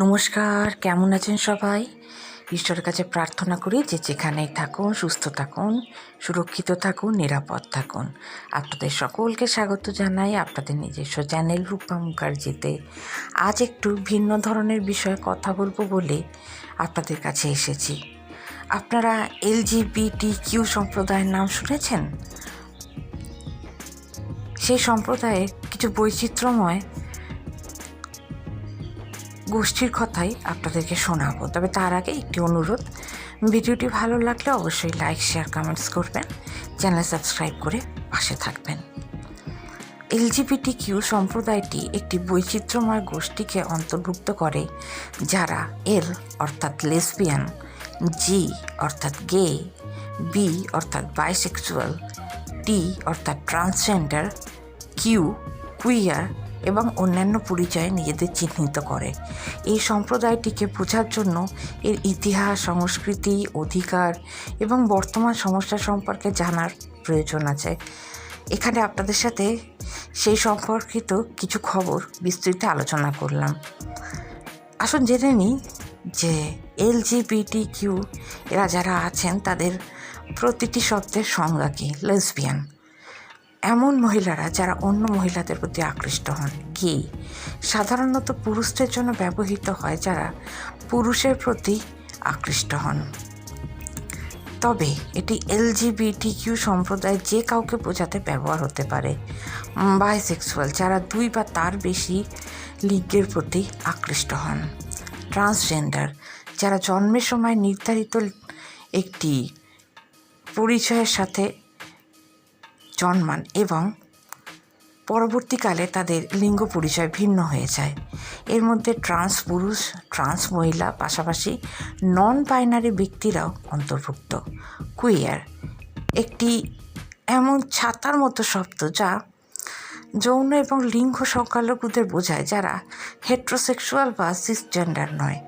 নমস্কার, কেমন আছেন সবাই? ঈশ্বরের কাছে প্রার্থনা করি যে যেখানেই থাকুন সুস্থ থাকুন, সুরক্ষিত থাকুন, নিরাপদ থাকুন। আপনাদের সকলকে স্বাগত জানাই আপনাদের নিজস্ব চ্যানেল রূপা মুখার্জিতে। আজ একটু ভিন্ন ধরনের বিষয়ে কথা বলবো বলে আপনাদের কাছে এসেছি। আপনারা LGBTQ সম্প্রদায়ের নাম শুনেছেন? সেই সম্প্রদায়ের কিছু বৈচিত্র্যময় গোষ্ঠীর কথাই আপনাদেরকে শোনাবো। তবে তার আগে একটি অনুরোধ, ভিডিওটি ভালো লাগলে অবশ্যই লাইক, শেয়ার, কমেন্টস করবেন, চ্যানেল সাবস্ক্রাইব করে পাশে থাকবেন। LGBTQ সম্প্রদায়টি একটি বৈচিত্র্যময় গোষ্ঠীকে অন্তর্ভুক্ত করে, যারা L অর্থাৎ লেসবিয়ান, G অর্থাৎ গে, B অর্থাৎ বাইসেক্সুয়াল, T অর্থাৎ ট্রান্সজেন্ডার, কিউ কুইয়ার এবং অন্যান্য পরিচয়ে নিজেদের চিহ্নিত করে। এই সম্প্রদায়টিকে বোঝার জন্য এর ইতিহাস, সংস্কৃতি, অধিকার এবং বর্তমান সমস্যা সম্পর্কে জানার প্রয়োজন আছে। এখানে আপনাদের সাথে সেই সম্পর্কিত কিছু খবর বিস্তৃত আলোচনা করলাম। আসুন জেনে নিই যে LGBTQ এরা যারা আছেন তাদের প্রতিটি শব্দের সংজ্ঞা কী। লেসবিয়ান, এমন মহিলারা যারা অন্য মহিলাদের প্রতি আকৃষ্ট হন। গে, সাধারণত পুরুষদের জন্য ব্যবহৃত হয় যারা পুরুষের প্রতি আকৃষ্ট হন, তবে এটি LGBTQ সম্প্রদায় যে কাউকে বোঝাতে ব্যবহার হতে পারে। বাইসেক্সুয়াল, যারা দুই বা তার বেশি লিঙ্গের প্রতি আকৃষ্ট হন। ট্রান্সজেন্ডার, যারা জন্মের সময় নির্ধারিত একটি পরিচয়ের সাথে জন্মান এবং পরবর্তীকালে তাদের লিঙ্গ পরিচয় ভিন্ন হয়ে যায়। এর মধ্যে ট্রান্স পুরুষ, ট্রান্স মহিলা, পাশাপাশি নন বাইনারি ব্যক্তিরাও অন্তর্ভুক্ত। কুইয়ার একটি এমন ছাতার মতো শব্দ যা যৌন এবং লিঙ্গ সংখ্যালঘুদের বোঝায় যারা হেট্রোসেক্সুয়াল বা সিসজেন্ডার নয়।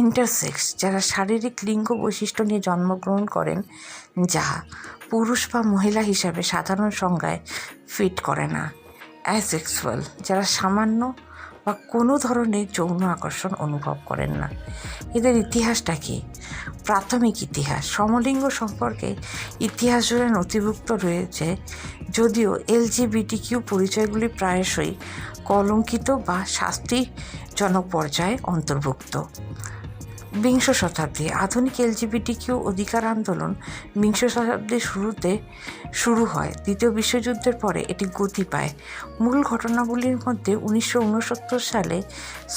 ইন্টারসেক্স, যারা শারীরিক লিঙ্গ বৈশিষ্ট্য নিয়ে জন্মগ্রহণ করেন যা পুরুষ বা মহিলা হিসাবে সাধারণ সংজ্ঞায় ফিট করে না। অ্যাসেক্সুয়াল, যারা সামান্য বা কোনো ধরনের যৌন আকর্ষণ অনুভব করেন না। এদের ইতিহাসটা কি? প্রাথমিক ইতিহাস, সমলিঙ্গ সম্পর্কে ইতিহাস জুড়ে নথিভুক্ত রয়েছে, যদিও LGBTQ পরিচয়গুলি প্রায়শই কলঙ্কিত বা শাস্তিজনক পর্যায়ে অন্তর্ভুক্ত। বিংশ শতাব্দী, আধুনিক LGBTQ অধিকার আন্দোলন বিংশ শতাব্দীর শুরুতে শুরু হয়। দ্বিতীয় বিশ্বযুদ্ধের পরে এটি গতি পায়। মূল ঘটনাগুলির মধ্যে 1969 সালে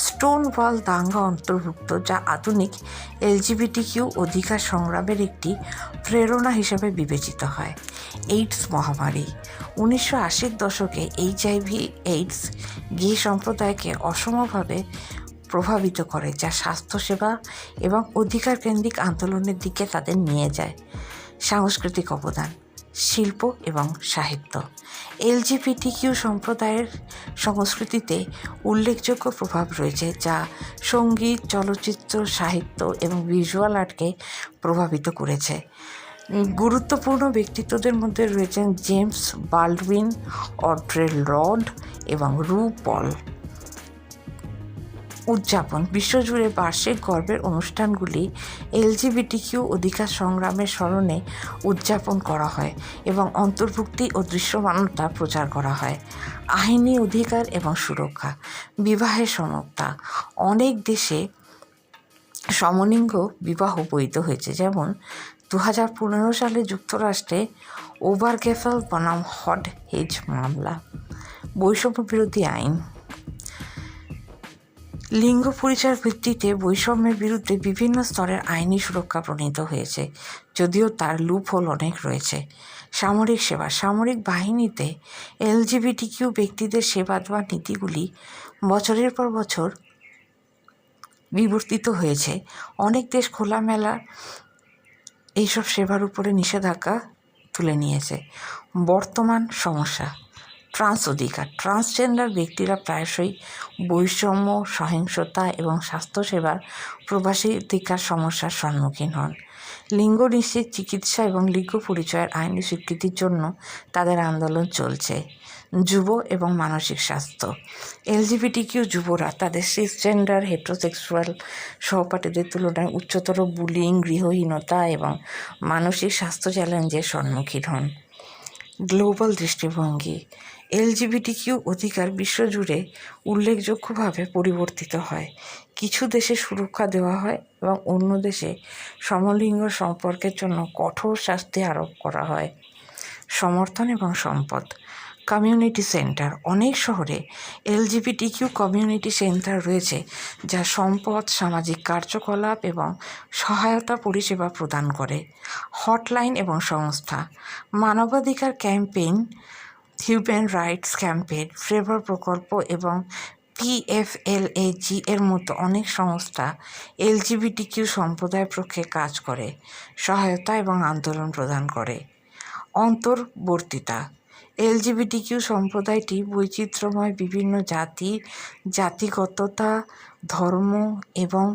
স্টোন ওয়াল দাঙ্গা অন্তর্ভুক্ত, যা আধুনিক LGBTQ অধিকার সংগ্রামের একটি প্রেরণা হিসেবে বিবেচিত হয়। এইডস মহামারী, 1980-র দশকে HIV/AIDS গে সম্প্রদায়কে অসমভাবে প্রভাবিত করে, যা স্বাস্থ্যসেবা এবং অধিকার কেন্দ্রিক আন্দোলনের দিকে তাদের নিয়ে যায়। সাংস্কৃতিক অবদান, শিল্প এবং সাহিত্য, LGBTQ সম্প্রদায়ের সংস্কৃতিতে উল্লেখযোগ্য প্রভাব রয়েছে যা সঙ্গীত, চলচ্চিত্র, সাহিত্য এবং ভিজুয়াল আর্টকে প্রভাবিত করেছে। গুরুত্বপূর্ণ ব্যক্তিত্বদের মধ্যে রয়েছেন জেমস বাল্ডউইন, অড্রে লর্ড এবং রু পল। উদযাপন, বিশ্বজুড়ে বার্ষিক গর্বের অনুষ্ঠানগুলি LGBTQ অধিকার সংগ্রামের স্মরণে উদযাপন করা হয় এবং অন্তর্ভুক্তি ও দৃশ্যমানতা প্রচার করা হয়। আইনি অধিকার এবং সুরক্ষা, বিবাহের সমতা, অনেক দেশে সমলিঙ্গ বিবাহ বৈধ হয়েছে, যেমন 2015 সালে যুক্তরাষ্ট্রে ওভারগেফেল বনাম হড হেজ মামলা। বৈষম্য বিরোধী আইন, লিঙ্গ পরিচয়ের ভিত্তিতে বৈষম্যের বিরুদ্ধে বিভিন্ন স্তরের আইনি সুরক্ষা প্রণীত হয়েছে, যদিও তার লুপহোল অনেক রয়েছে। সামরিক সেবা, সামরিক বাহিনীতে LGBTQ ব্যক্তিদের সেবা দেওয়ার নীতিগুলি বছরের পর বছর বিবর্তিত হয়েছে। অনেক দেশ খোলামেলা এইসব সেবার উপরে নিষেধাজ্ঞা তুলে নিয়েছে। বর্তমান সমস্যা, ট্রান্স অধিকার, ট্রান্সজেন্ডার ব্যক্তিরা প্রায়শই বৈষম্য, সহিংসতা এবং স্বাস্থ্যসেবার প্রবেশাধিকার সমস্যার সম্মুখীন হন। লিঙ্গ নিশ্চিত চিকিৎসা এবং লিঙ্গ পরিচয়ের আইনি স্বীকৃতির জন্য তাদের আন্দোলন চলছে। যুব এবং মানসিক স্বাস্থ্য। এলজিবিটিকিউ যুবরা তাদের সিসজেন্ডার হেটেরোসেক্সুয়াল সহপাঠীদের তুলনায় উচ্চতর বুলিং, গৃহহীনতা এবং মানসিক স্বাস্থ্য চ্যালেঞ্জের সম্মুখীন হন। গ্লোবাল দৃষ্টিভঙ্গি। এলজিবিটিকিউ অধিকার বিশ্বজুড়ে উল্লেখযোগ্যভাবে পরিবর্তিত হয়। কিছু দেশে সুরক্ষা দেওয়া হয় এবং অন্য দেশে সমলিঙ্গ সম্পর্কের জন্য কঠোর শাস্তি আরোপ করা হয়। সমর্থন এবং সম্পদ। Community centre. অনেক শহরে এলজিবিটিকিউ কমিউনিটি সেন্টার রয়েছে যা সম্পদ, সামাজিক কার্যকলাপ এবং সহায়তা পরিষেবা প্রদান করে। হটলাইন এবং সংস্থা। মানবাধিকার ক্যাম্পেইন, হিউম্যান রাইটস ক্যাম্পেইন, ফ্রেভার প্রকল্প এবং PFLAG এর মতো অনেক সংস্থা এলজিবিটিকিউ সম্প্রদায়ের পক্ষে কাজ করে, সহায়তা এবং আন্দোলন প্রদান করে। অন্তর্বর্তীতা। এলজিবিটিকিউ সম্প্রদায়টি বৈচিত্র্যময় বিভিন্ন জাতি, জাতিগততা, ধর্ম এবং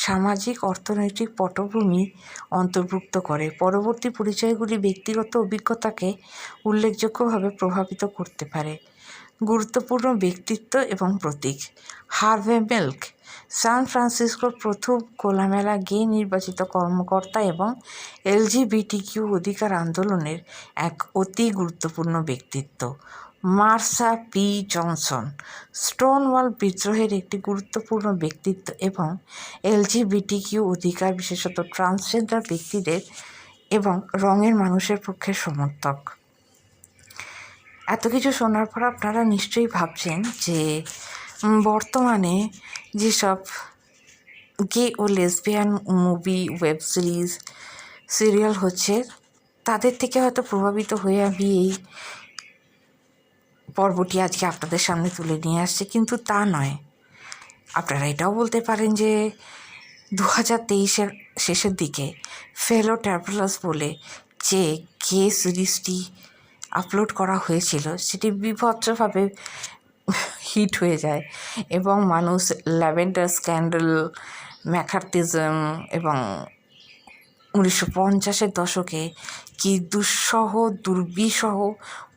সামাজিক অর্থনৈতিক পটভূমি অন্তর্ভুক্ত করে। পরবর্তী পরিচয়গুলি ব্যক্তিগত অভিজ্ঞতাকে উল্লেখযোগ্যভাবে প্রভাবিত করতে পারে। গুরুত্বপূর্ণ ব্যক্তিত্ব এবং প্রতীক। হার্ভে মিল্ক, সান ফ্রান্সিসকোর প্রথম খোলামেলা গে নির্বাচিত কর্মকর্তা এবং এলজিবিটিকিউ অধিকার আন্দোলনের এক অতি গুরুত্বপূর্ণ ব্যক্তিত্ব। মার্সা পি জনসন, স্টোনওয়াল বিদ্রোহের একটি গুরুত্বপূর্ণ ব্যক্তিত্ব এবং এলজিবিটিকিউ অধিকার, বিশেষত ট্রান্সজেন্ডার ব্যক্তিদের এবং রঙের মানুষের পক্ষে সমর্থক। এত কিছু শোনার পর আপনারা নিশ্চয়ই ভাবছেন যে বর্তমানে যেসব গে ও lesbian movie, web series, serial হচ্ছে, তাদের থেকে হয়তো প্রভাবিত হয়ে আমি এই পর্বটি আজকে আপনাদের সামনে তুলে নিয়ে আসছি, কিন্তু তা নয়। আপনারা এটাও বলতে পারেন যে 2023-এর শেষের দিকে ফেলো ট্রাভেলার্স বলে যে গে সিরিজটি আপলোড করা হয়েছিল সেটি বিভৎসভাবে হিট হয়ে যায় এবং মানুষ ল্যাভেন্ডার স্ক্যান্ডাল, ম্যাকার্থিজম এবং 1950-এর দশকে কি দুর্বিষহ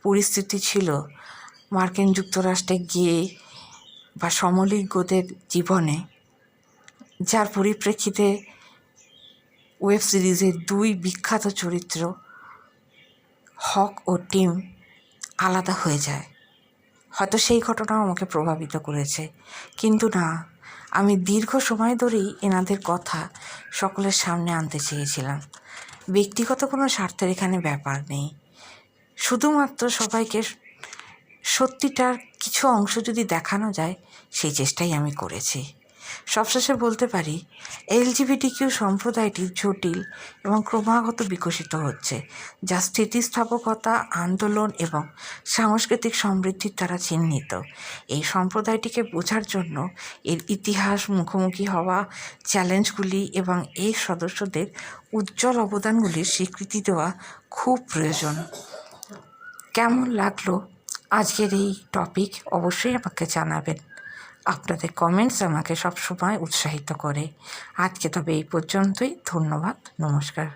পরিস্থিতি ছিল মার্কিন যুক্তরাষ্ট্রে গে বা সমলিঙ্গদের জীবনে, যার পরিপ্রেক্ষিতে ওয়েব সিরিজের দুই বিখ্যাত চরিত্র হক ও টিম আলাদা হয়ে যায়। হয়তো সেই ঘটনাও আমাকে প্রভাবিত করেছে, কিন্তু না, আমি দীর্ঘ সময় ধরেই এনাদের কথা সকলের সামনে আনতে চেয়েছিলাম। ব্যক্তিগত কোনো স্বার্থের এখানে ব্যাপার নেই, শুধুমাত্র সবাইকে সত্যিটার কিছু অংশ যদি দেখানো যায় সেই চেষ্টাই আমি করেছি। সবশেষে বলতে পারি, এলজিবিটিকিউ সম্প্রদায়টি জটিল এবং ক্রমাগত বিকশিত হচ্ছে, যা স্থিতিস্থাপকতা, আন্দোলন এবং সাংস্কৃতিক সমৃদ্ধির দ্বারা চিহ্নিত। এই সম্প্রদায়টিকে বোঝার জন্য এর ইতিহাস, মুখোমুখি হওয়া চ্যালেঞ্জগুলি এবং এর সদস্যদের উজ্জ্বল অবদানগুলির স্বীকৃতি দেওয়া খুব প্রয়োজন। কেমন লাগলো আজকের এই টপিক অবশ্যই আমাকে জানাবেন। আপনাদের কমেন্টস আমাকে সবসময় উৎসাহিত করে। আজকে তবে এই পর্যন্তই। ধন্যবাদ, নমস্কার।